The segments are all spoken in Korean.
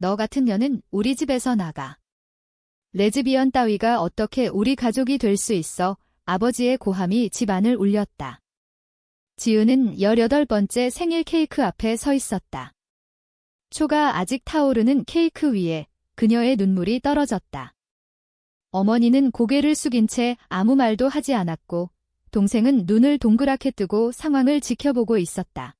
너 같은 년은 우리 집에서 나가. 레즈비언 따위가 어떻게 우리 가족이 될 수 있어? 아버지의 고함이 집안을 울렸다. 지은은 18번째 생일 케이크 앞에 서 있었다. 초가 아직 타오르는 케이크 위에 그녀의 눈물이 떨어졌다. 어머니는 고개를 숙인 채 아무 말도 하지 않았고 동생은 눈을 동그랗게 뜨고 상황을 지켜보고 있었다.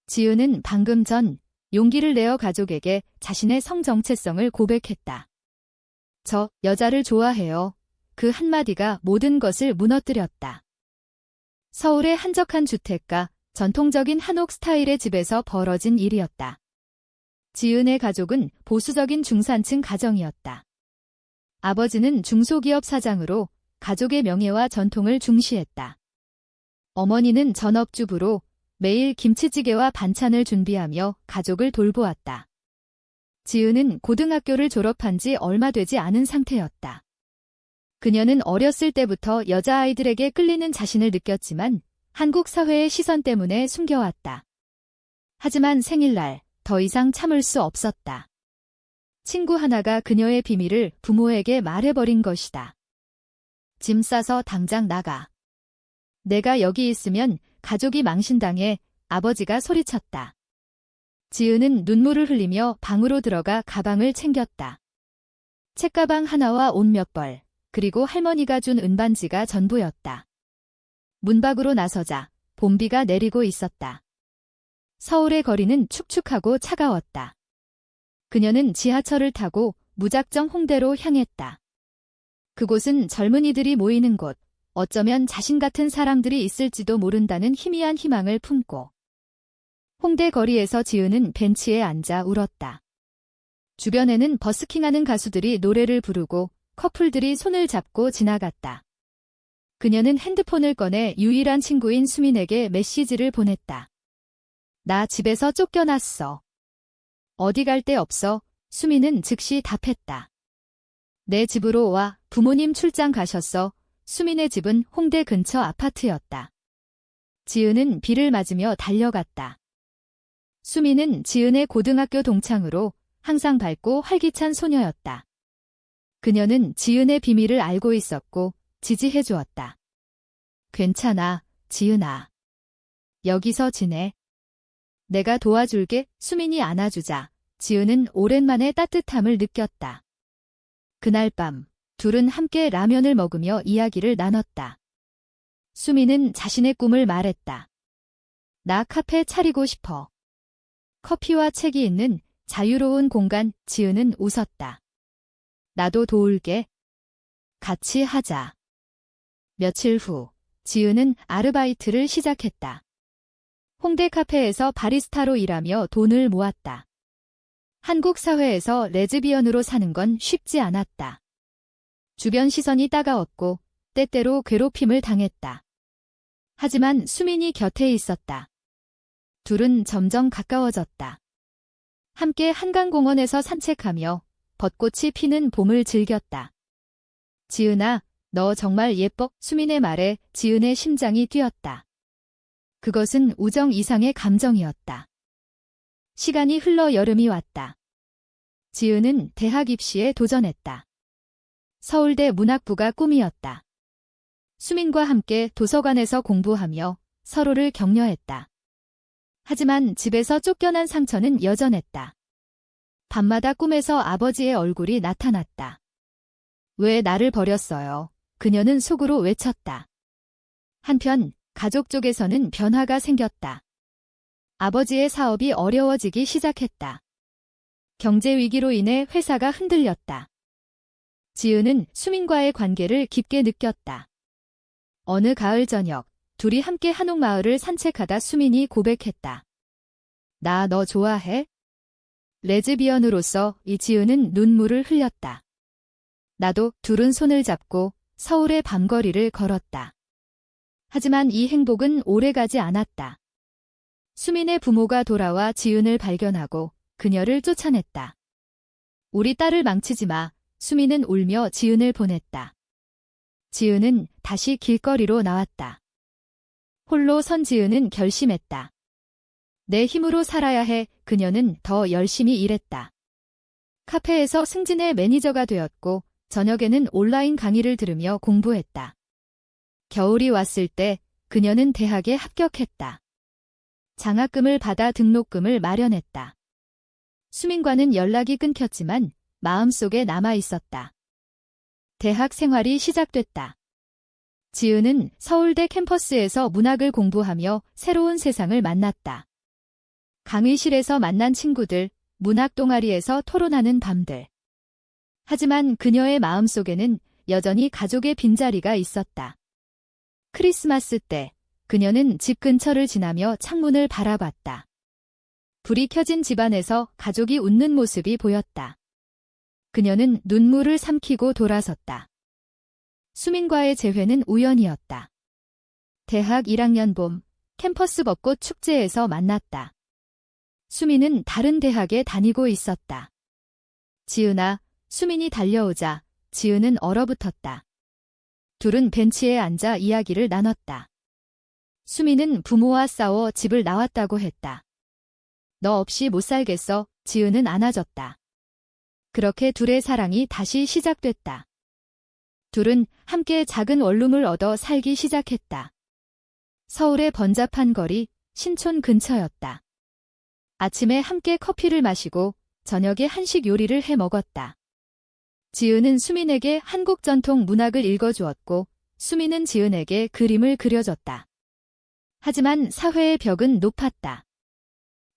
지은은 방금 전 용기를 내어 가족에게 자신의 성정체성을 고백했다. 저 여자를 좋아해요. 그 한마디가 모든 것을 무너뜨렸다. 서울의 한적한 주택가, 전통적인 한옥 스타일의 집에서 벌어진 일이었다. 지은의 가족은 보수적인 중산층 가정이었다. 아버지는 중소기업 사장으로 가족의 명예와 전통을 중시했다. 어머니는 전업주부로 매일 김치찌개와 반찬을 준비하며 가족을 돌보았다. 지은은 고등학교를 졸업한 지 얼마 되지 않은 상태였다. 그녀는 어렸을 때부터 여자아이들에게 끌리는 자신을 느꼈지만 한국 사회의 시선 때문에 숨겨왔다. 하지만 생일날 더 이상 참을 수 없었다. 친구 하나가 그녀의 비밀을 부모에게 말해버린 것이다. 짐 싸서 당장 나가. 내가 여기 있으면 가족이 망신당해. 아버지가 소리쳤다. 지은은 눈물을 흘리며 방으로 들어가 가방을 챙겼다. 책가방 하나와 옷 몇 벌, 그리고 할머니가 준 은반지가 전부였다. 문 밖으로 나서자 봄비가 내리고 있었다. 서울의 거리는 축축하고 차가웠다. 그녀는 지하철을 타고 무작정 홍대로 향했다. 그곳은 젊은이들이 모이는 곳, 어쩌면 자신 같은 사람들이 있을지도 모른다는 희미한 희망을 품고. 홍대 거리에서 지은은 벤치에 앉아 울었다. 주변에는 버스킹하는 가수들이 노래를 부르고 커플들이 손을 잡고 지나갔다. 그녀는 핸드폰을 꺼내 유일한 친구인 수민에게 메시지를 보냈다. 나 집에서 쫓겨났어. 어디 갈 데 없어. 수민은 즉시 답했다. 내 집으로 와. 부모님 출장 가셨어. 수민의 집은 홍대 근처 아파트였다. 지은은 비를 맞으며 달려갔다. 수민은 지은의 고등학교 동창으로 항상 밝고 활기찬 소녀였다. 그녀는 지은의 비밀을 알고 있었고 지지해 주었다. 괜찮아, 지은아. 여기서 지내. 내가 도와줄게. 수민이 안아주자 지은은 오랜만에 따뜻함을 느꼈다. 그날 밤 둘은 함께 라면을 먹으며 이야기를 나눴다. 수민은 자신의 꿈을 말했다. 나 카페 차리고 싶어. 커피와 책이 있는 자유로운 공간. 지은은 웃었다. 나도 도울게. 같이 하자. 며칠 후 지은은 아르바이트를 시작했다. 홍대 카페에서 바리스타로 일하며 돈을 모았다. 한국 사회에서 레즈비언으로 사는 건 쉽지 않았다. 주변 시선이 따가웠고 때때로 괴롭힘을 당했다. 하지만 수민이 곁에 있었다. 둘은 점점 가까워졌다. 함께 한강공원에서 산책하며 벚꽃이 피는 봄을 즐겼다. 지은아, 너 정말 예뻐. 수민의 말에 지은의 심장이 뛰었다. 그것은 우정 이상의 감정이었다. 시간이 흘러 여름이 왔다. 지은은 대학 입시에 도전했다. 서울대 문학부가 꿈이었다. 수민과 함께 도서관에서 공부하며 서로를 격려했다. 하지만 집에서 쫓겨난 상처는 여전했다. 밤마다 꿈에서 아버지의 얼굴이 나타났다. 왜 나를 버렸어요? 그녀는 속으로 외쳤다. 한편 가족 쪽에서는 변화가 생겼다. 아버지의 사업이 어려워지기 시작했다. 경제 위기로 인해 회사가 흔들렸다. 지은은 수민과의 관계를 깊게 느꼈다. 어느 가을 저녁, 둘이 함께 한옥마을을 산책하다 수민이 고백했다. 나 너 좋아해? 레즈비언으로서 이 지은은 눈물을 흘렸다. 나도. 둘은 손을 잡고 서울의 밤거리를 걸었다. 하지만 이 행복은 오래가지 않았다. 수민의 부모가 돌아와 지은을 발견하고 그녀를 쫓아냈다. 우리 딸을 망치지 마. 수민은 울며 지은을 보냈다. 지은은 다시 길거리로 나왔다. 홀로 선 지은은 결심했다. 내 힘으로 살아야 해. 그녀는 더 열심히 일했다. 카페에서 승진의 매니저가 되었고 저녁에는 온라인 강의를 들으며 공부했다. 겨울이 왔을 때 그녀는 대학에 합격했다. 장학금을 받아 등록금을 마련했다. 수민과는 연락이 끊겼지만 마음속에 남아 있었다. 대학 생활이 시작됐다. 지은은 서울대 캠퍼스에서 문학을 공부하며 새로운 세상을 만났다. 강의실에서 만난 친구들, 문학 동아리에서 토론하는 밤들. 하지만 그녀의 마음속에는 여전히 가족의 빈자리가 있었다. 크리스마스 때 그녀는 집 근처를 지나며 창문을 바라봤다. 불이 켜진 집안에서 가족이 웃는 모습이 보였다. 그녀는 눈물을 삼키고 돌아섰다. 수민과의 재회는 우연이었다. 대학 1학년 봄, 캠퍼스 벚꽃 축제에서 만났다. 수민은 다른 대학에 다니고 있었다. 지은아, 수민이 달려오자 지은은 얼어붙었다. 둘은 벤치에 앉아 이야기를 나눴다. 수민은 부모와 싸워 집을 나왔다고 했다. 너 없이 못 살겠어, 지은은 안아줬다. 그렇게 둘의 사랑이 다시 시작됐다. 둘은 함께 작은 원룸을 얻어 살기 시작했다. 서울의 번잡한 거리, 신촌 근처였다. 아침에 함께 커피를 마시고 저녁에 한식 요리를 해 먹었다. 지은은 수민에게 한국 전통 문학을 읽어주었고 수민은 지은에게 그림을 그려줬다. 하지만 사회의 벽은 높았다.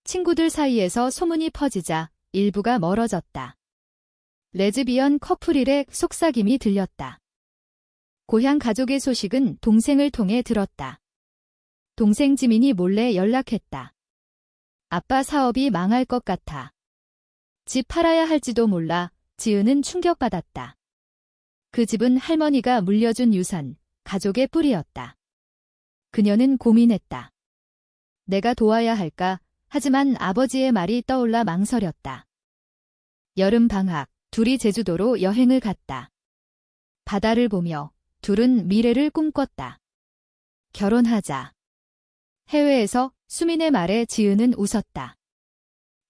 친구들 사이에서 소문이 퍼지자 일부가 멀어졌다. 레즈비언 커플일의 속삭임이 들렸다. 고향 가족의 소식은 동생을 통해 들었다. 동생 지민이 몰래 연락했다. 아빠 사업이 망할 것 같아. 집 팔아야 할지도 몰라. 지은은 충격받았다. 그 집은 할머니가 물려준 유산, 가족의 뿌리였다. 그녀는 고민했다. 내가 도와야 할까? 하지만 아버지의 말이 떠올라 망설였다. 여름 방학, 둘이 제주도로 여행을 갔다. 바다를 보며 둘은 미래를 꿈꿨다. 결혼하자. 해외에서 수민의 말에 지은은 웃었다.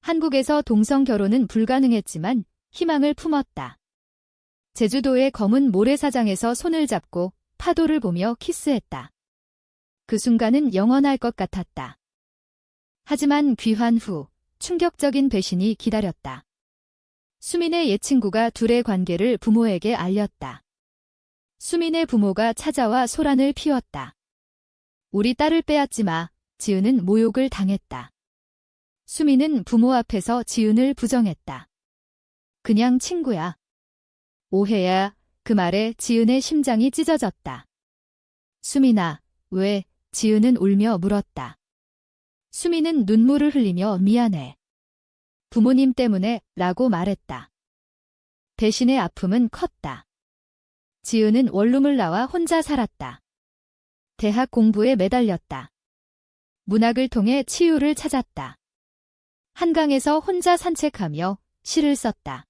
한국에서 동성 결혼은 불가능했지만 희망을 품었다. 제주도의 검은 모래사장에서 손을 잡고 파도를 보며 키스했다. 그 순간은 영원할 것 같았다. 하지만 귀환 후 충격적인 배신이 기다렸다. 수민의 옛 친구가 둘의 관계를 부모에게 알렸다. 수민의 부모가 찾아와 소란을 피웠다. 우리 딸을 빼앗지 마. 지은은 모욕을 당했다. 수민은 부모 앞에서 지은을 부정했다. 그냥 친구야. 오해야. 그 말에 지은의 심장이 찢어졌다. 수민아, 왜? 지은은 울며 물었다. 수민은 눈물을 흘리며 미안해. 부모님 때문에 라고 말했다. 배신의 아픔은 컸다. 지은은 원룸을 나와 혼자 살았다. 대학 공부에 매달렸다. 문학을 통해 치유를 찾았다. 한강에서 혼자 산책하며 시를 썼다.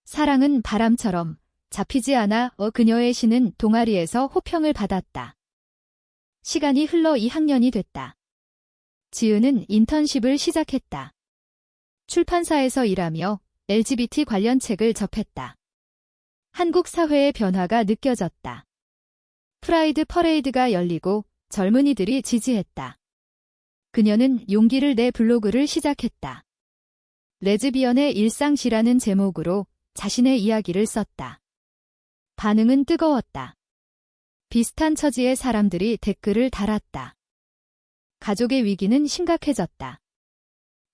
사랑은 바람처럼 잡히지 않아 그녀의 시는 동아리에서 호평을 받았다. 시간이 흘러 2학년이 됐다. 지은은 인턴십을 시작했다. 출판사에서 일하며 LGBT 관련 책을 접했다. 한국 사회의 변화가 느껴졌다. 프라이드 퍼레이드가 열리고 젊은이들이 지지했다. 그녀는 용기를 내 블로그를 시작했다. 레즈비언의 일상시라는 제목으로 자신의 이야기를 썼다. 반응은 뜨거웠다. 비슷한 처지의 사람들이 댓글을 달았다. 가족의 위기는 심각해졌다.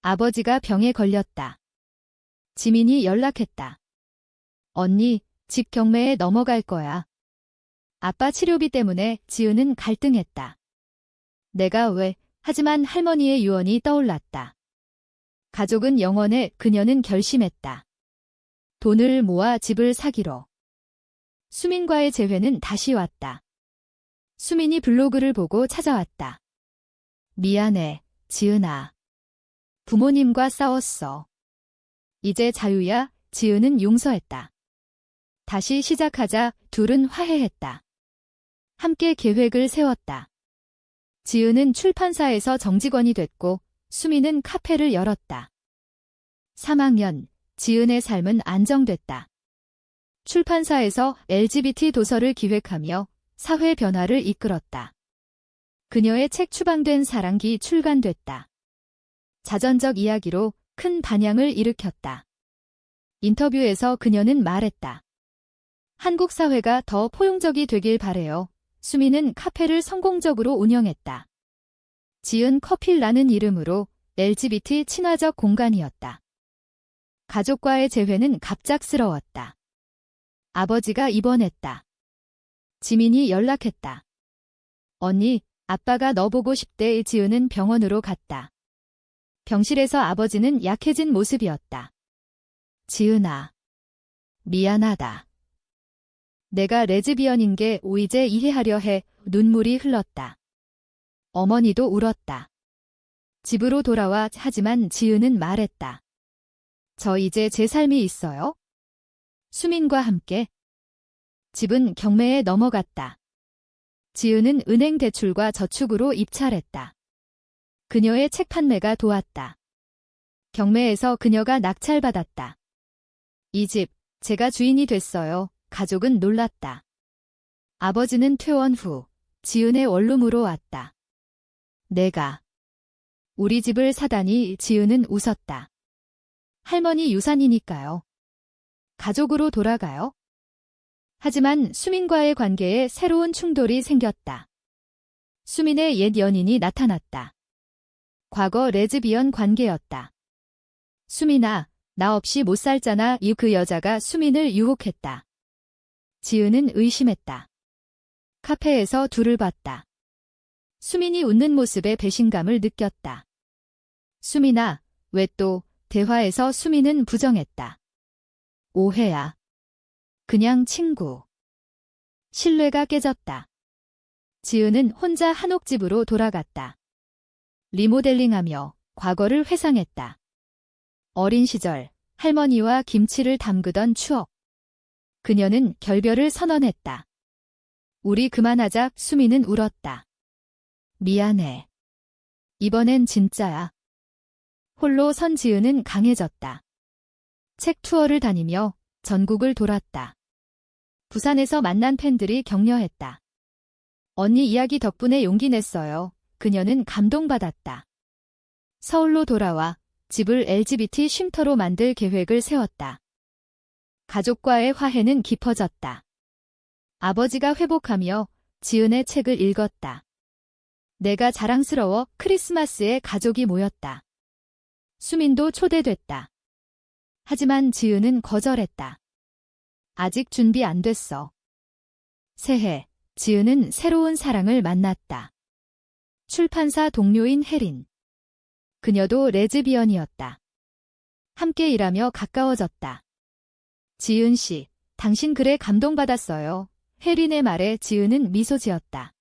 아버지가 병에 걸렸다. 지민이 연락했다. 언니, 집 경매에 넘어갈 거야. 아빠 치료비 때문에 지은은 갈등했다. 내가 왜? 하지만 할머니의 유언이 떠올랐다. 가족은 영원해. 그녀는 결심했다. 돈을 모아 집을 사기로. 수민과의 재회는 다시 왔다. 수민이 블로그를 보고 찾아왔다. 미안해, 지은아. 부모님과 싸웠어. 이제 자유야. 지은은 용서했다. 다시 시작하자. 둘은 화해했다. 함께 계획을 세웠다. 지은은 출판사에서 정직원이 됐고 수민은 카페를 열었다. 3학년, 지은의 삶은 안정됐다. 출판사에서 LGBT 도서를 기획하며 사회 변화를 이끌었다. 그녀의 책 추방된 사랑기 출간됐다. 자전적 이야기로 큰 반향을 일으켰다. 인터뷰에서 그녀는 말했다. 한국 사회가 더 포용적이 되길 바래요. 수미는 카페를 성공적으로 운영했다. 지은 커필라는 이름으로 LGBT 친화적 공간이었다. 가족과의 재회는 갑작스러웠다. 아버지가 입원했다. 지민이 연락했다. 언니, 아빠가 너 보고 싶대. 지은은 병원으로 갔다. 병실에서 아버지는 약해진 모습이었다. 지은아, 미안하다. 내가 레즈비언인 게 이제 이해하려 해. 눈물이 흘렀다. 어머니도 울었다. 집으로 돌아와. 하지만 지은은 말했다. 저 이제 제 삶이 있어요. 수민과 함께. 집은 경매에 넘어갔다. 지은은 은행 대출과 저축으로 입찰했다. 그녀의 책 판매가 도왔다. 경매에서 그녀가 낙찰받았다. 이 집, 제가 주인이 됐어요. 가족은 놀랐다. 아버지는 퇴원 후 지은의 원룸으로 왔다. 내가 우리 집을 사다니. 지은은 웃었다. 할머니 유산이니까요. 가족으로 돌아가요. 하지만 수민과의 관계에 새로운 충돌이 생겼다. 수민의 옛 연인이 나타났다. 과거 레즈비언 관계였다. 수민아, 나 없이 못 살잖아. 그 여자가 수민을 유혹했다. 지은은 의심했다. 카페에서 둘을 봤다. 수민이 웃는 모습에 배신감을 느꼈다. 수민아, 왜 또? 대화에서 수민은 부정했다. 오해야. 그냥 친구. 신뢰가 깨졌다. 지은은 혼자 한옥집으로 돌아갔다. 리모델링하며 과거를 회상했다. 어린 시절 할머니와 김치를 담그던 추억. 그녀는 결별을 선언했다. 우리 그만하자. 수민은 울었다. 미안해. 이번엔 진짜야. 홀로 선 지은은 강해졌다. 책 투어를 다니며 전국을 돌았다. 부산에서 만난 팬들이 격려했다. 언니 이야기 덕분에 용기 냈어요. 그녀는 감동받았다. 서울로 돌아와 집을 LGBT 쉼터로 만들 계획을 세웠다. 가족과의 화해는 깊어졌다. 아버지가 회복하며 지은의 책을 읽었다. 내가 자랑스러워. 크리스마스에 가족이 모였다. 수민도 초대됐다. 하지만 지은은 거절했다. 아직 준비 안 됐어. 새해, 지은은 새로운 사랑을 만났다. 출판사 동료인 혜린. 그녀도 레즈비언이었다. 함께 일하며 가까워졌다. 지은 씨, 당신 글에 감동받았어요. 혜린의 말에 지은은 미소 지었다.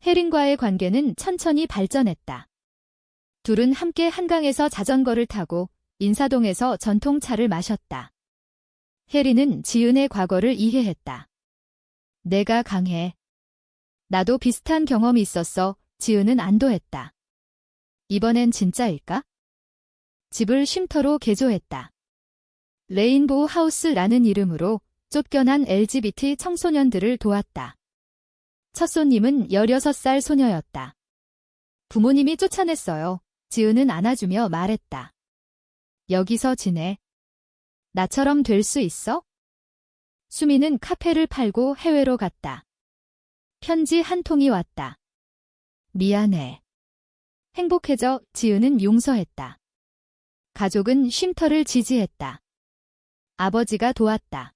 혜린과의 관계는 천천히 발전했다. 둘은 함께 한강에서 자전거를 타고 인사동에서 전통차를 마셨다. 혜린은 지은의 과거를 이해했다. 내가 강해. 나도 비슷한 경험이 있었어. 지은은 안도했다. 이번엔 진짜일까? 집을 쉼터로 개조했다. 레인보우 하우스라는 이름으로 쫓겨난 LGBT 청소년들을 도왔다. 첫 손님은 16살 소녀였다. 부모님이 쫓아냈어요. 지은은 안아주며 말했다. 여기서 지내. 나처럼 될 수 있어? 수미는 카페를 팔고 해외로 갔다. 편지 한 통이 왔다. 미안해. 행복해져. 지은은 용서했다. 가족은 쉼터를 지지했다. 아버지가 도왔다.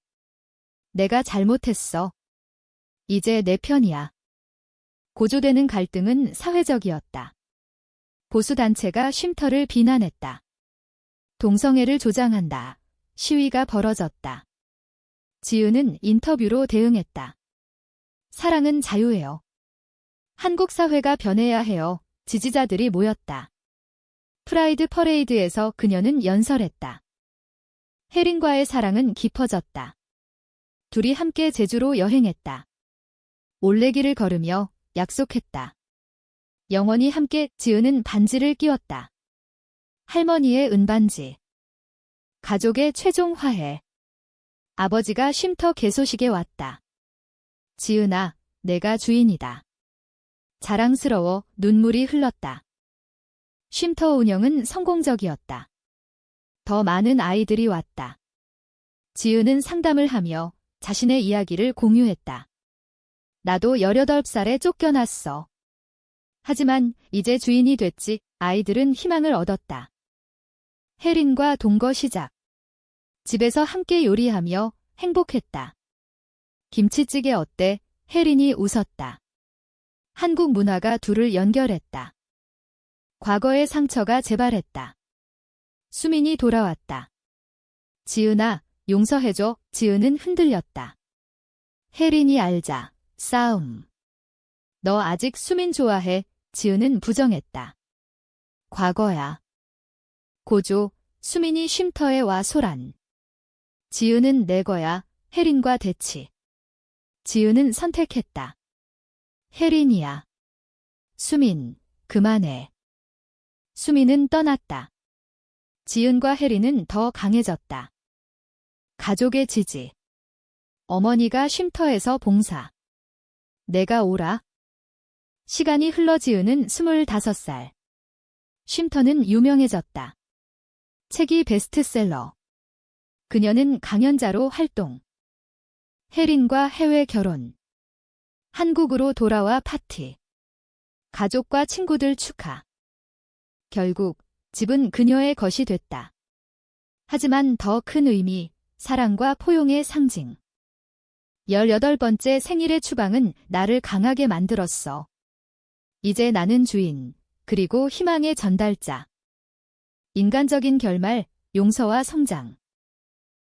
내가 잘못했어. 이제 내 편이야. 고조되는 갈등은 사회적이었다. 보수단체가 쉼터를 비난했다. 동성애를 조장한다. 시위가 벌어졌다. 지은은 인터뷰로 대응했다. 사랑은 자유예요. 한국 사회가 변해야 해요. 지지자들이 모였다. 프라이드 퍼레이드에서 그녀는 연설했다. 혜린과의 사랑은 깊어졌다. 둘이 함께 제주로 여행했다. 올레길을 걸으며 약속했다. 영원히 함께. 지은은 반지를 끼웠다. 할머니의 은반지. 가족의 최종 화해. 아버지가 쉼터 개소식에 왔다. 지은아, 내가 주인이다. 자랑스러워 눈물이 흘렀다. 쉼터 운영은 성공적이었다. 더 많은 아이들이 왔다. 지은은 상담을 하며 자신의 이야기를 공유했다. 나도 18살에 쫓겨났어. 하지만 이제 주인이 됐지. 아이들은 희망을 얻었다. 혜린과 동거 시작. 집에서 함께 요리하며 행복했다. 김치찌개 어때? 혜린이 웃었다. 한국 문화가 둘을 연결했다. 과거의 상처가 재발했다. 수민이 돌아왔다. 지은아, 용서해줘. 지은은 흔들렸다. 혜린이 알자. 싸움. 너 아직 수민 좋아해. 지은은 부정했다. 과거야. 고조, 수민이 쉼터에 와 소란. 지은은 내 거야. 혜린과 대치. 지은은 선택했다. 혜린이야. 수민, 그만해. 수민은 떠났다. 지은과 혜린은 더 강해졌다. 가족의 지지. 어머니가 쉼터에서 봉사. 내가 오라. 시간이 흘러 지은은 25살. 쉼터는 유명해졌다. 책이 베스트셀러. 그녀는 강연자로 활동. 혜린과 해외 결혼. 한국으로 돌아와 파티. 가족과 친구들 축하. 결국 집은 그녀의 것이 됐다. 하지만 더 큰 의미, 사랑과 포용의 상징. 18번째 생일의 추방은 나를 강하게 만들었어. 이제 나는 주인, 그리고 희망의 전달자. 인간적인 결말, 용서와 성장.